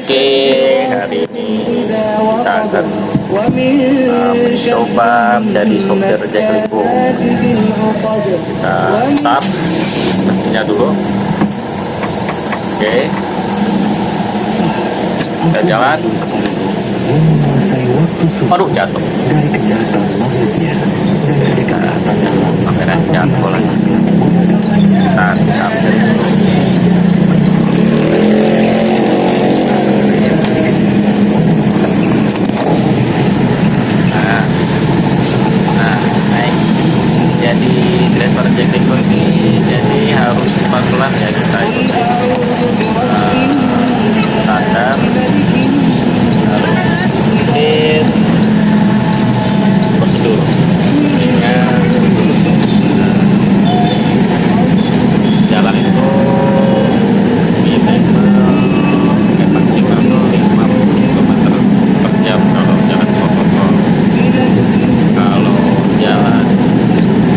Oke, hari ini kita akan mencoba menjadi sopir Jaklingko. Kita start mesinnya dulu. Oke, kita jalan. Aduh, jatuh. Kamera jatuh lagi. Kita jadi driver Jaklingko ini jadi harus pelan-pelan ya, kita ikuti standar, harus ikutin prosedur sehingga jalan itu maksimal 50 km per jam kalau jalan protokol. Kalau jalan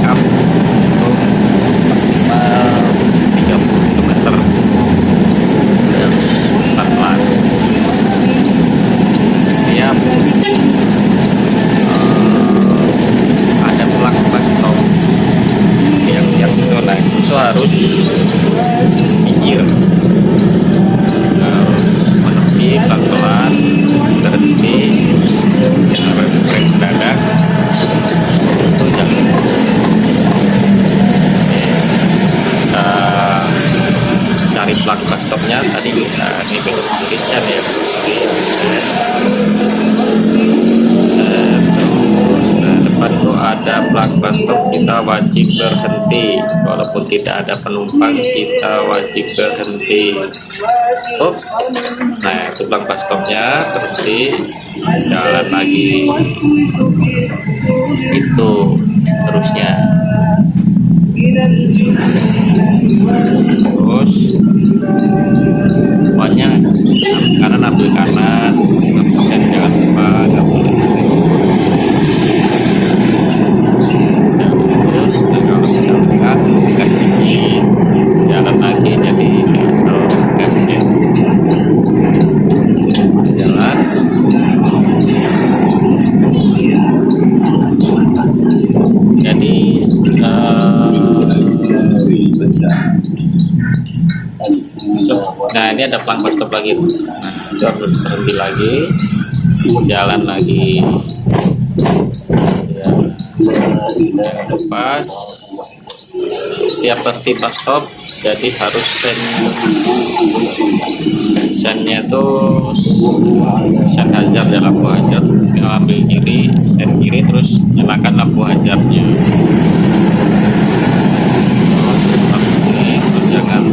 up itu maksimal 30 km, harus pelan-pelan. Ya, ada plak stop yang itu, nah itu harus minggir, harus menepi pelan-pelan, berhenti, jangan rem mendadak. Itu jangan kita cari plak stopnya tadi. Nah, ini belum tulisan ya, depan itu ada plak stop, kita wajib berhenti walaupun tidak ada penumpang, kita wajib berhenti. Nah itu plak stopnya, berhenti, jalan lagi, itu terusnya. Terus pokoknya kanan ambil kanan, dan jangan lupa nggak boleh terus. Dan kalau misalnya tengah gas dikit, jalan lagi, jadi asal gas ya, jalan. Jadi nah ini ada plak stop lagi. Nah itu harus berhenti lagi, jalan lagi ya. Jangan lupa setiap berhenti plak stop jadi harus sennya tuh sen hazard ya, lampu hazard. Ambil kiri, sen kiri, terus nyalakan lampu hazardnya. Terus jangan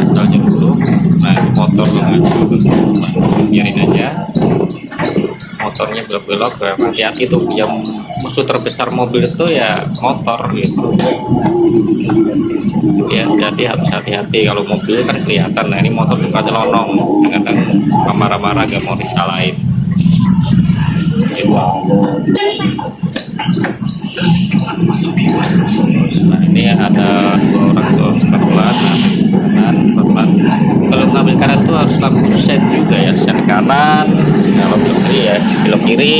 asalnya dulu. Nah motor biarin aja, motornya belok-belok. Hati-hati tuh, yang musuh terbesar mobil itu ya motor gitu ya, jadi harus hati-hati. Kalau mobil kan kelihatan, nah ini motor juga nyelonong, kadang-kadang marah-marah gak mau disalahin gitu. Nah ini ada dua orang tuh, pelan kanan, pelan. Kalau ngambil kanan tuh harus lampu sen juga ya, sen kanan. Kalau belok kiri ya belok kiri,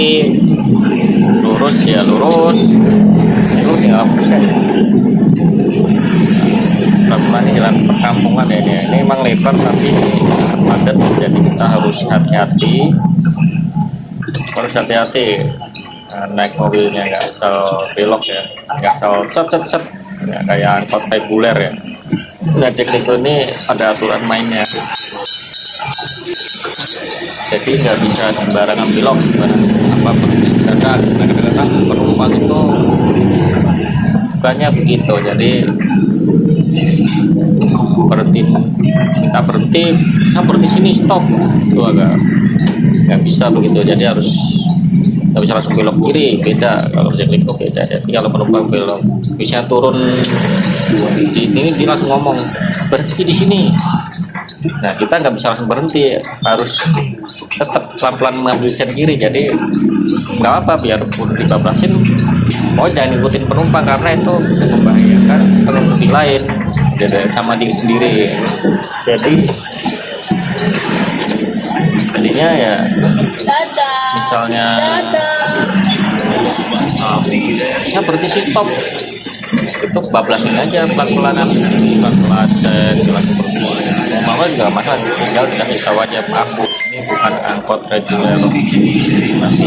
lurus ya lurus, lurus ya lampu sen. Pelan-pelan jalan perkampungan ya, ini emang lebar tapi padat, jadi kita harus hati-hati. Harus hati-hati naik mobilnya, nggak asal belok ya, nggak asal set ya, kayak angkot reguler ya. Nah Jaklingko ini ada aturan mainnya, jadi nggak bisa sembarangan belok, apapun kadang-kadang penumpang itu bukannya begitu, jadi berhenti, minta berhenti, berhenti sini stop, itu agak nggak bisa begitu. Jadi harus nggak bisa langsung belok kiri, beda. Kalau Jaklingko beda, jadi kalau penumpang belok bisa turun di ini, dia langsung ngomong berhenti di sini. Nah kita nggak bisa langsung berhenti, harus tetap pelan-pelan mengambil sen kiri. Jadi nggak apa, biarpun dibabrasin, oh jangan ikutin penumpang karena itu bisa membahayakan pengemudi lain, jadi sama diri sendiri. Jadi solusinya ya misalnya bisa berhenti si stop itu bablasin aja pelan-pelan jalan seperti mau juga masalah, tinggal dikasih tahu aja Pak, ini bukan angkot reguler tapi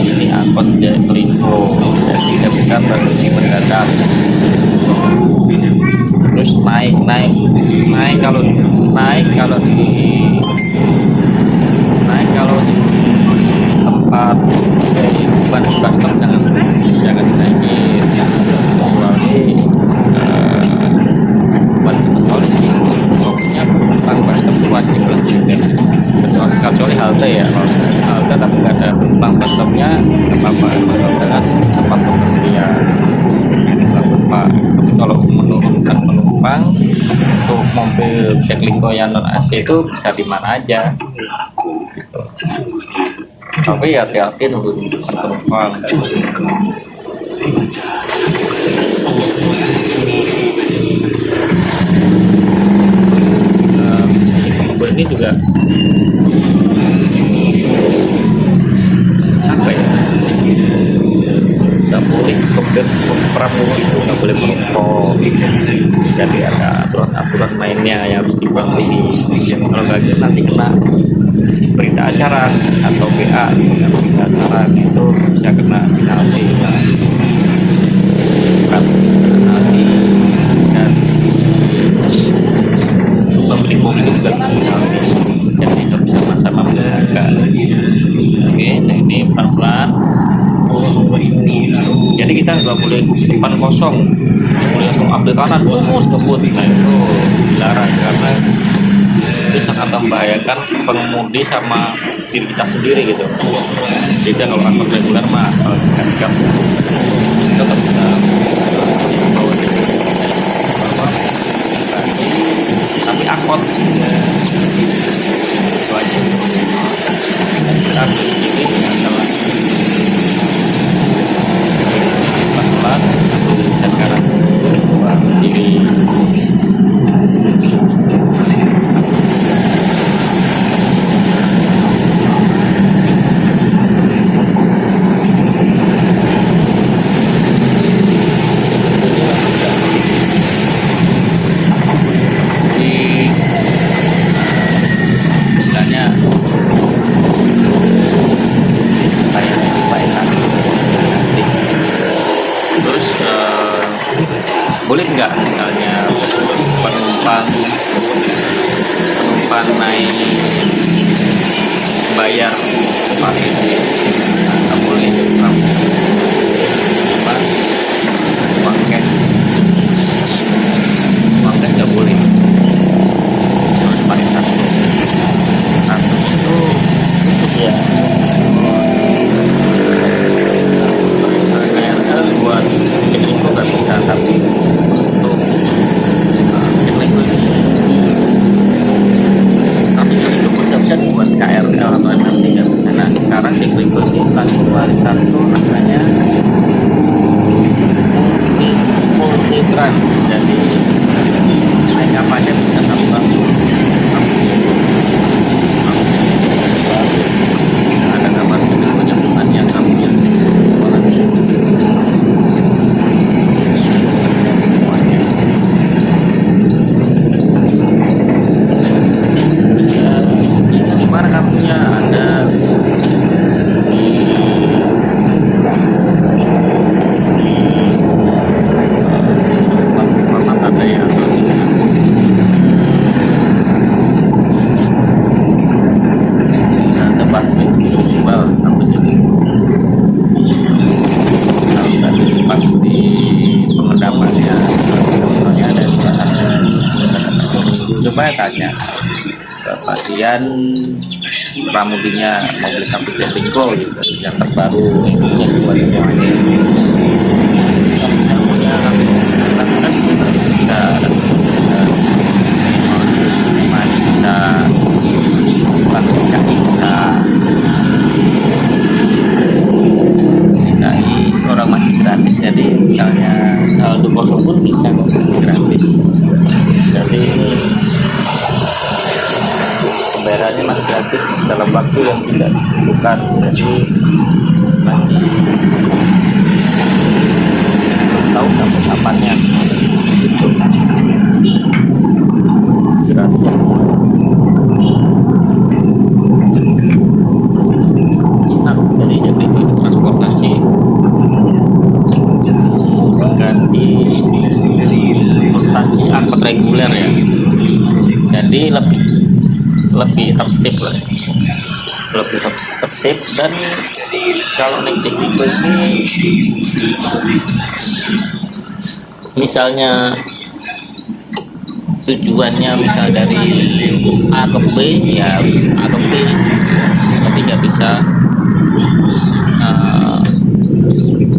ini angkot Jaklingko, jadi tidak bisa berhenti mendadak. Terus naik kalau di tempat bukan custom jangan dinaikin kecuali buat kecuali sih pokoknya penumpang custom itu wajib lah kecuali halte ya, halte tapi nggak ada penumpang customnya apa-apa dengan tempat pemberhentian Pak. Tapi kalau menurunkan penumpang untuk mobil Jaklingko yang non AC itu bisa di mana aja gitu. Tapi ya hati-hati nurun penumpang. Mobil ini juga apa ya, nggak boleh sopir pramugari itu nggak boleh merokok, jadi ada aturan mainnya yang harus dipatuhi. Kalau nggak gitu nanti kena berita acara atau BA, berita acara itu bisa kena penalti kan, penalti dan pemilik mobil juga penalti, jadi itu bisa sama-sama menjaga. Oke, nah ini pelan-pelan. Jadi kita nggak boleh depan kosong, boleh langsung ambil kanan terus ngebut, nah itu dilarang karena itu sangat membahayakan pengemudi sama diri kita sendiri gitu. Jadi kalau angkot reguler mah salah sikap tetap kita bawa tapi angkot itu aja kita ini masalah pelan-pelan bisa kanan kiri. Boleh nggak misalnya penumpang naik bayar parkir, nggak boleh uang cash nggak boleh, harus pakai kartu itu ya. KRL buat Jaklingko nggak bisa, tapi untuk Jaklingko pun nggak bisa buat KRL atau MRT, nggak bisa. Nah sekarang Jaklingko ini langsung keluarin kartu namanya multi trans, jadi naik apa aja bisa tambah ada gambar penyambungannya kamunya semuanya bisa. Ini mana kartunya ada format ada ya, ada basmi jual sampai jadi tadi pas di pengendapannya soalnya ada tulisannya coba tanya ke bagian pramudinya mobil kartu Jaklingko gitu yang terbaru Indonesia 2022 orang masih gratis, jadi misalnya saldo kosong pun bisa masih gratis, jadi pembayarannya masih gratis dalam waktu yang tidak ditentukan, jadi masih belum tahu sampai kapannya gitu. Gratis enak, jadi itu transportasi ganti transportasi angkot reguler ya, jadi lebih tertib lah, lebih tertib. Dan kalau naik Jaklingko ini misalnya tujuannya misal dari A ke B ya harus A ke B, jadi nggak bisa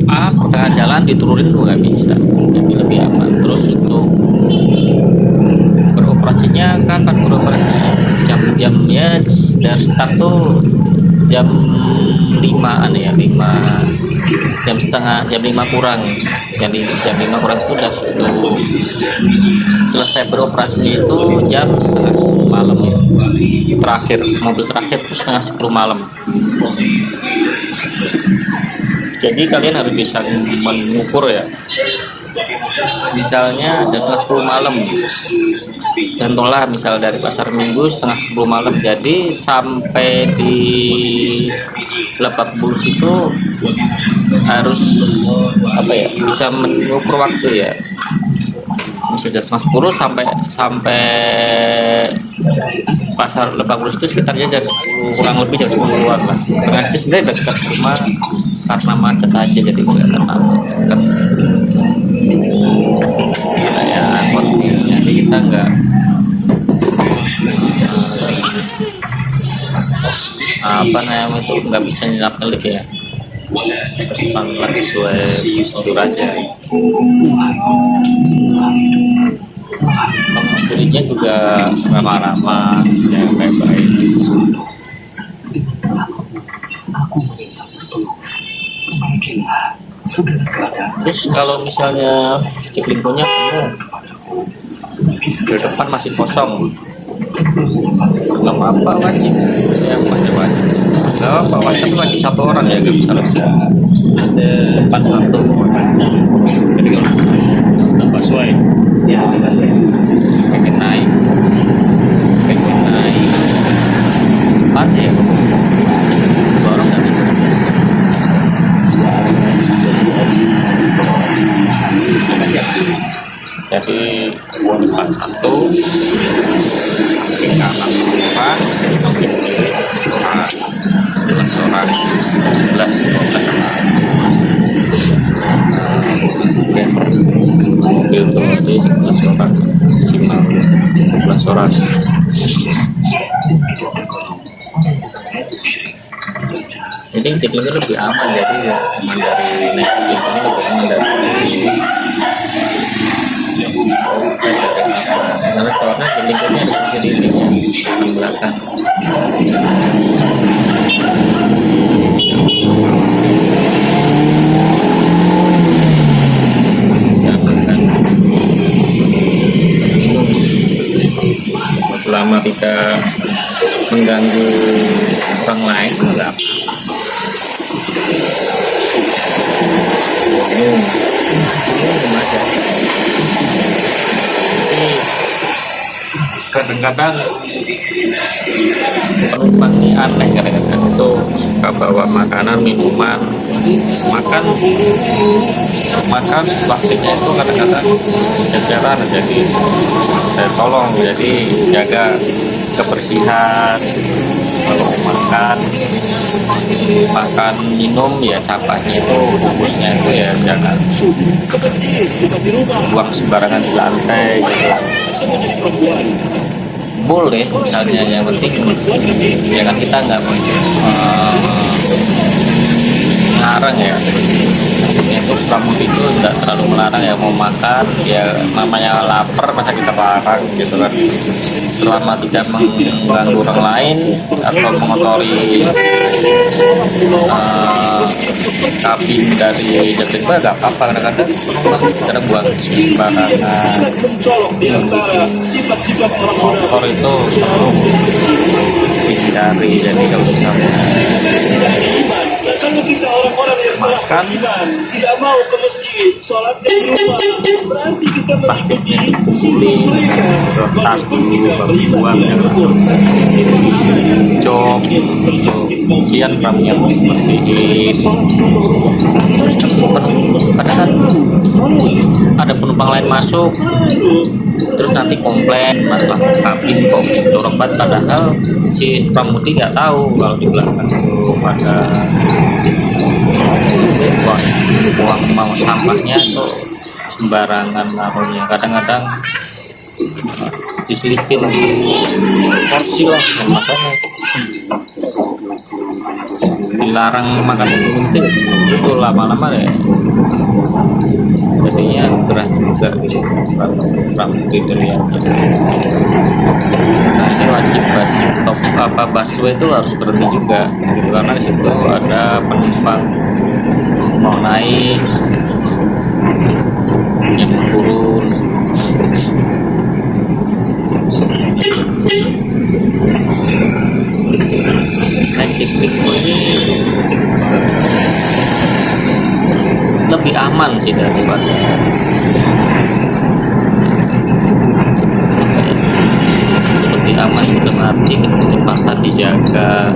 A pertengahan jalan diturunin tuh nggak bisa, jadi lebih aman. Terus untuk beroperasinya kapan beroperasi, jam-jamnya dari start tuh jam 5-an ya, 5 jam setengah, jam 5 kurang, jadi jam 5 kurang itu udah selesai beroperasinya itu jam setengah 10 malam ya, terakhir mobil terakhir itu setengah 10 malam. Jadi kalian harus bisa mengukur ya, misalnya jam setengah 10 malam, contohlah misal dari pasar Minggu setengah 10 malam, jadi sampai di Lebak Bulus itu harus apa ya, bisa mengukur waktu ya, misalnya setengah 10 sampai pasar Lebak Bulus itu sekitarnya jam 10, kurang lebih jam 10-an lah. Setengah jam sebenarnya udah dekat, cuma karena macet aja jadi kelihatan dekat ya angkotnya, jadi kita nggak apa namanya itu nggak bisa nyelip ya, pelan sesuai prosedur aja. Pengemudinya juga ramah-ramah ya, baik-baik. Terus kalau misalnya Jaklingko-nya penuh, di depan masih kosong, nggak apa-apa, wajib ya, wajib nggak apa wajib, wajib satu orang ya, nggak bisa lebih, ada depan satu, jadi nggak sesuai ya, pengen naik pasti ya, dua orang nggak bisa. Jadi depan satu, kanan orang, kiri orang, 11 orang, 11 12 mobil tuh ada 11 orang, maksimal 12 orang. Jadi Jaklingko lebih aman, jadi ya aman dari naik Jaklingko ini, lebih aman dari karena soalnya Jaklingko-nya ada sisi di belakang. Selama tidak mengganggu orang lain enggak. Kadang-kadang penumpang ini aneh, kadang-kadang itu suka bawa makanan, minuman, makan plastiknya itu kadang-kadang jajaran, jadi saya tolong, jadi jaga kebersihan kalau makan minum ya, sampahnya itu bungkusnya itu ya jangan buang sembarangan di lantai gitu. Boleh misalnya, yang penting ya kan kita nggak melarang ya, itu pramudi itu tidak terlalu melarang ya, mau makan ya namanya lapar masa kita larang gitu kan, selama tidak mengganggu orang lain atau mengotori kabin dari Jaklingko ya nggak apa-apa. Kadang-kadang kita buang sembarangan motor itu seru. hindari. Jadi kalau misalnya makan tidak mau ke masjid, sholatnya di rumah, berarti kita plastiknya dibeli kertas dulu baru dibuang ya, cok sian ramnya bersihin. Terus kadang ada penumpang lain masuk, terus nanti komplain masalah kabin kok dorong banget, padahal si pramudi nggak tahu kalau di belakang itu ada buang mau sampahnya tuh sembarangan naruhnya. Kadang-kadang diselipin di kursi lah, makanya dilarang makan penting itu lama-lama ya jadinya gerah juga gitu pramudi dilihatnya. Nah ini wajib busway itu harus berhenti juga gitu, karena di situ ada penumpang mau naik yang mau turun. Naik Cikriko ini lebih aman sih daripada lebih aman, itu berarti kecepatan dijaga,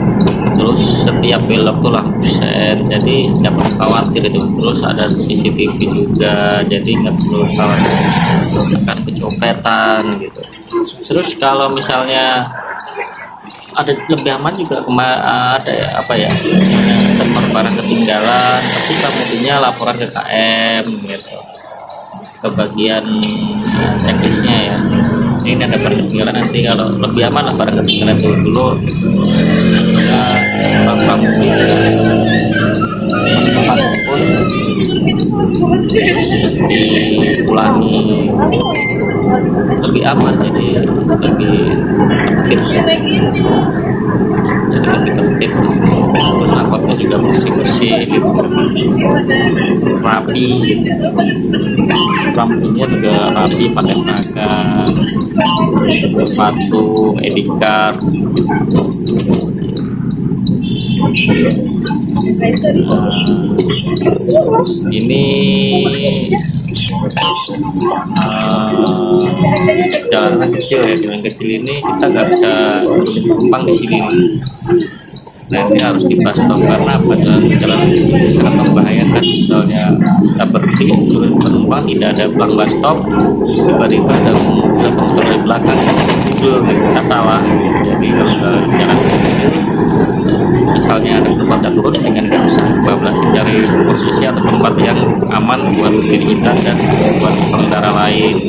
terus setiap belok tuh lampu sen, jadi nggak perlu khawatir itu. Terus ada CCTV juga, jadi nggak perlu khawatir akan kecopetan gitu. Terus kalau misalnya ada lebih aman juga, ada apa ya, misalnya barang ketinggalan, tapi kemudiannya laporan ke KM gitu, ke bagian checklistnya ya. Ini ada barang ketinggalan, nanti kalau lebih aman lah barang ketinggalan dulu ya, orang pun diulangi, lebih aman, jadi lebih tertib, terus angkotnya juga bersih gitu, rapi, lampunya juga rapi, pakai seragam, sepatu, ID card. Ini jalanan kecil ya, jalan kecil ini kita nggak bisa numpang di sini. Nah ini harus dipastop, karena apa, jalan kecil ini sangat membahayakan. Misalnya kita berhenti turun penumpang, tidak ada pelang bus stop, tiba-tiba ada motor dari belakang itu kita salah. Jadi kalau jalan kecil misalnya ada penumpang tak turun, dengan nggak usah bablasin cari posisi atau tempat yang aman buat diri kita dan buat pengendara lain.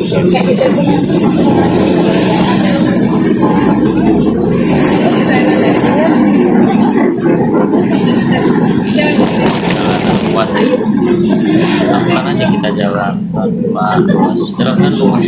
Jalanan luas ya, pelan aja kita jalan pelan, luas, jalanan luas.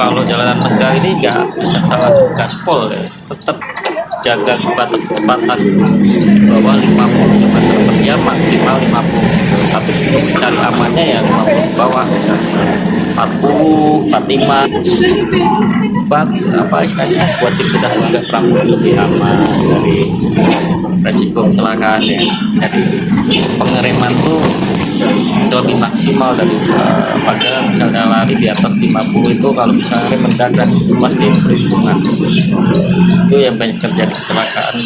Kalau jalanan tegal ini nggak bisa salah gaspol ya, tetap jaga batas kecepatan bawah 50 km per jam, maksimal 50, tapi untuk cari amannya ya 50 bawah, misalnya 40, 45 apa istilahnya, buat kita juga pramudi lebih aman dari resiko kecelakaan ya. Jadi pengereman tuh lebih maksimal dari pada misalnya lari di atas 50 itu, kalau misalnya mendadak itu pasti perhitungan. Itu yang banyak terjadi kecelakaan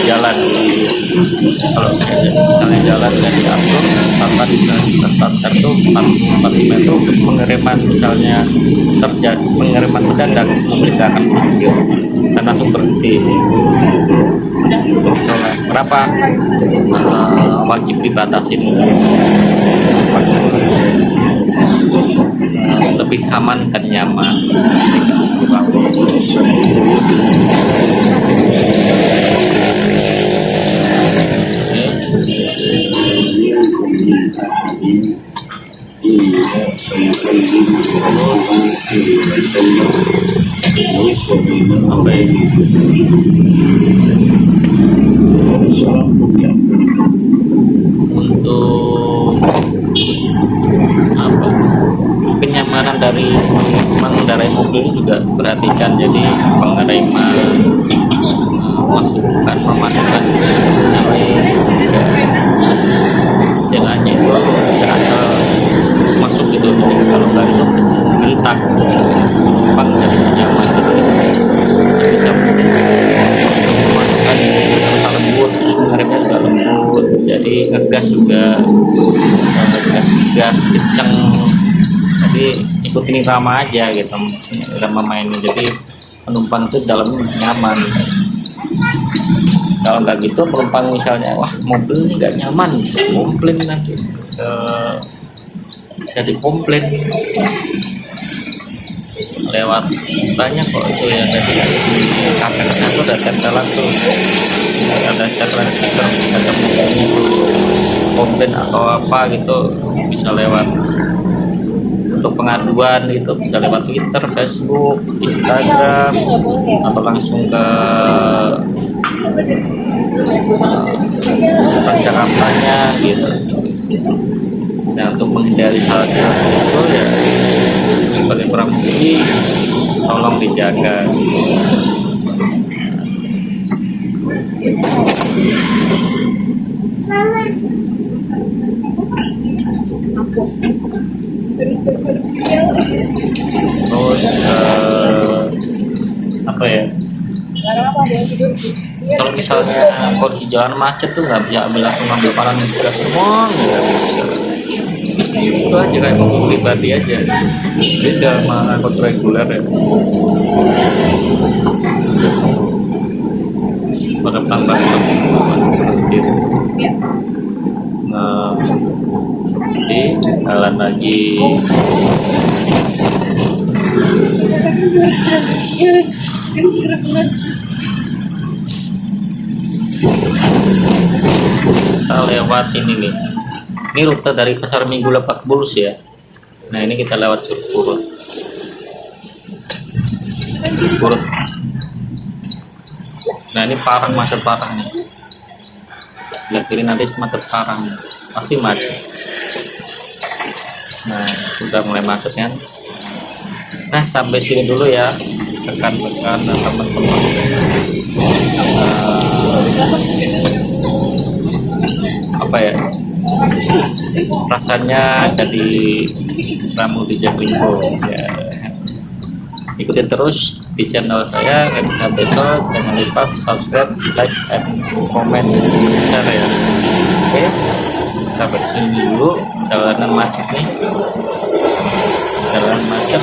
jalan. Kalau misalnya jalan dan diatur starter, misalnya starter itu 45 itu pengereman, misalnya terjadi pengereman mendadak, mobil tidak akan berhenti dan langsung berhenti. Kenapa wajib dibatasin, lebih aman dan nyaman. Sampai untuk apa, kenyamanan dari mengendarai mobil ini juga perhatikan. Jadi pengendara memasukkan istilahnya itu terasa masuk gitu. Jadi kalau nggak itu gertak penumpang jadi nyaman gitu. Sebisa mungkin memasukkan terasa lembut, terus mengeremnya juga lembut, jadi ngegas juga gas kenceng. Jadi ikutin irama aja gitu, irama mainnya, jadi penumpang itu dalamnya nyaman. Kalau nggak gitu penumpang misalnya, wah mobil ini nggak nyaman, bisa komplain nanti, bisa dikomplain lewat banyak kok itu ya. Tadi kaca-kaca tuh ada tempelan tuh, ada tempelan stiker kaca mobilnya tuh, komplain atau apa gitu bisa lewat. Untuk pengaduan itu bisa lewat Twitter, Facebook, Instagram, atau langsung ke Jakartanya gitu. Nah, untuk menghindari hal itu ya sebagai pramugari tolong dijaga. Terus apa ya, kalau misalnya kondisi jalan macet tuh nggak bisa langsung ambil paran juga semua, nggak bisa. Itu aja kayak mobil pribadi aja, beda sama angkot reguler ya. Pada tambah sedikit. Nah, jadi jalan lagi. Kita lewat ini nih. Ini rute dari Pasar Minggu Lebak Bulus ya. Nah, ini kita lewat Curug Purut. Nah, ini parah, macet parah nih. Lihat kiri nanti macet parah nih. Pasti macet. Nah, sudah mulai macet kan. Nah, sampai sini dulu ya rekan-rekan dan teman-teman. Apa ya, rasanya jadi tamu di Jaklingko ya. Ikutin terus di channel saya Redka Beto. Jangan lupa subscribe, like, and comment, share ya. Oke, sampai sini dulu. Jalanan macet nih, jalan macet.